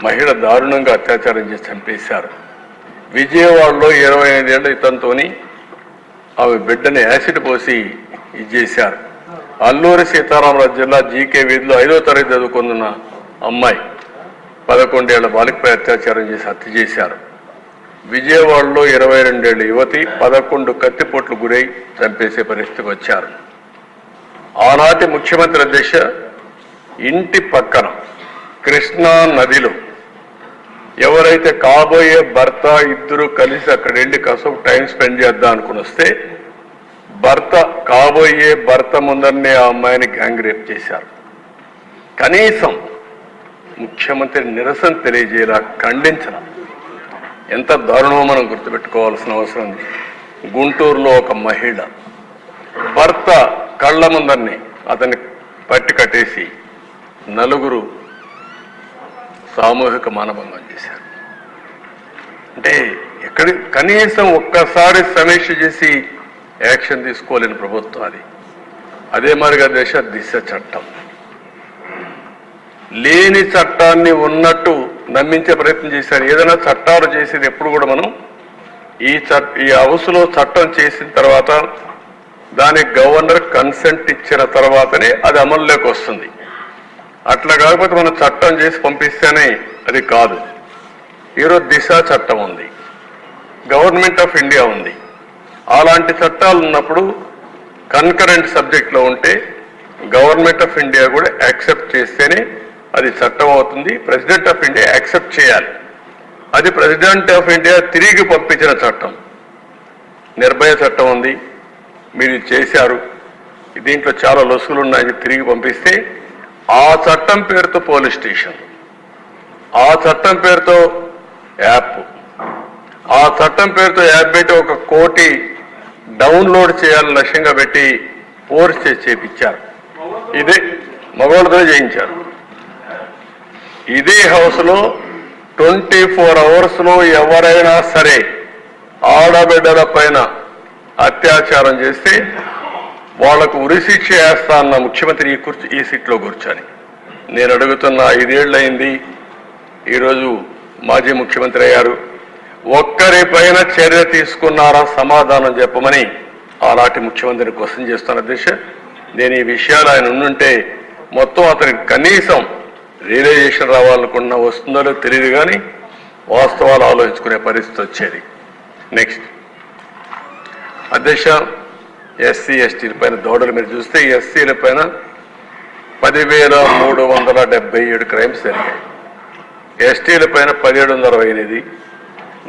మహిళ దారుణంగా అత్యాచారం చేసి చంపేశారు. విజయవాడలో 25 ఏళ్ల ఇతనితోని ఆమె బిడ్డని యాసిడ్ పోసి చేశారు. అల్లూరి సీతారామరాజు జిల్లా జీకే వీధిలో 5వ తరగతి చదువుకున్న అమ్మాయి 11 ఏళ్ల బాలికపై అత్యాచారం చేసి హత్య చేశారు. విజయవాడలో 22 ఏళ్ల యువతి 11 కత్తిపోట్లు గురై చంపేసే పరిస్థితికి వచ్చారు. ఆనాటి ముఖ్యమంత్రి అధ్యక్ష ఇంటి పక్కన కృష్ణా నదిలో ఎవరైతే కాబోయే భర్త ఇద్దరు కలిసి అక్కడ వెళ్ళి కాసేపు టైం స్పెండ్ చేద్దాం అనుకుని వస్తే కాబోయే భర్త ముందరనే ఆ అమ్మాయిని గ్యాంగ్ రేప్ చేశారు. కనీసం ముఖ్యమంత్రి నిరసన తెలియజేలా ఖండించడం ఎంత దారుణమో మనం గుర్తుపెట్టుకోవాల్సిన అవసరం ఉంది. గుంటూరులో ఒక మహిళ భర్త కళ్ళ ముందరనే అతన్ని పట్టి కట్టేసి 4 సామూహిక మానభంగం చేశారు. అంటే కనీసం ఒక్కసారి సమీక్ష చేసి యాక్షన్ తీసుకోలేని ప్రభుత్వం అది. అదే మరిగా దిశ చట్టం లేని చట్టాన్ని ఉన్నట్టు నమ్మించే ప్రయత్నం చేశారు. ఏదైనా చట్టాలు చేసేది ఎప్పుడు కూడా మనం ఈ హౌస్లో చట్టం చేసిన తర్వాత దానికి గవర్నర్ కన్సెంట్ ఇచ్చిన తర్వాతనే అది అమలులోకి వస్తుంది. అట్లా కాకపోతే మనం చట్టం చేసి పంపిస్తేనే అది కాదు. ఈరోజు దిశ చట్టం ఉంది, గవర్నమెంట్ ఆఫ్ ఇండియా ఉంది. అలాంటి చట్టాలు ఉన్నప్పుడు కన్కరెంట్ సబ్జెక్ట్లో ఉంటే గవర్నమెంట్ ఆఫ్ ఇండియా కూడా యాక్సెప్ట్ చేస్తేనే అది చట్టం అవుతుంది. ప్రెసిడెంట్ ఆఫ్ ఇండియా యాక్సెప్ట్ చేయాలి. అది ప్రెసిడెంట్ ఆఫ్ ఇండియా తిరిగి పంపించిన చట్టం. నిర్భయ చట్టం ఉంది, మీరు చేశారు, దీంట్లో చాలా లొసుగులు ఉన్నాయి, తిరిగి పంపిస్తే ఆ చట్టం పేరుతో పోలీస్ స్టేషన్, ఆ చట్టం పేరుతో యాప్, ఆ చట్టం పేరుతో యాప్ పెట్టి 1 కోటి డౌన్లోడ్ చేయాలని లక్ష్యంగా పెట్టి ఫోర్స్ చేసి చేపించారు. ఇదే మగవాళ్ళతో చేయించారు. ఇదే హౌస్లో 24 అవర్స్లో ఎవరైనా సరే ఆడబిడ్డల పైన అత్యాచారం చేస్తే వాళ్లకు ఉరిశిక్ష వేస్తా అన్న ముఖ్యమంత్రి ఈ సీట్లో కూర్చొని నేను అడుగుతున్న 5 ఏళ్లయింది. ఈరోజు మాజీ ముఖ్యమంత్రి అయ్యారు. ఒక్కరిపైన చర్య తీసుకున్నారా సమాధానం చెప్పమని ఆనాటి ముఖ్యమంత్రిని క్వశ్చన్ చేస్తున్న దిశ. నేను ఈ విషయాలు ఆయన ఉండుంటే మొత్తం అతనికి కనీసం రియలైజేషన్ రావాలనుకున్నా వస్తుందో తెలియదు, కానీ వాస్తవాలు ఆలోచించుకునే పరిస్థితి వచ్చేది. నెక్స్ట్ అధ్యక్ష, ఎస్సీ ఎస్టీల పైన దౌడలు మీరు చూస్తే ఎస్సీల పైన 10,377 క్రైమ్స్ జరిగాయి. ఎస్టీల పైన 1728,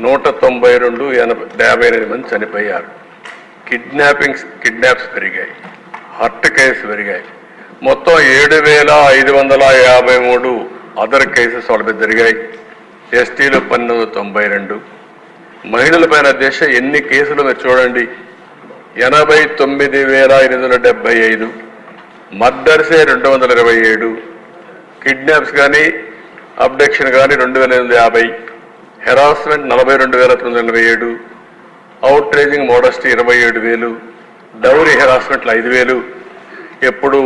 192, 58 మంది చనిపోయారు. కిడ్నాప్స్ పెరిగాయి, హర్ట్ కేసు పెరిగాయి. మొత్తం 7,553 అదర్ కేసెస్ వాళ్ళ మీద జరిగాయి. ఎస్టీలు 1992. మహిళల పైన దేశ ఎన్ని కేసులు మీరు చూడండి, 89,875, మర్డర్సే 227, కిడ్నాప్స్ కానీ అబ్డక్షన్ కానీ 2,850, harassment 42,987, outraging modesty 27,000, dowry హెరాస్మెంట్లు 5,000. ఎప్పుడు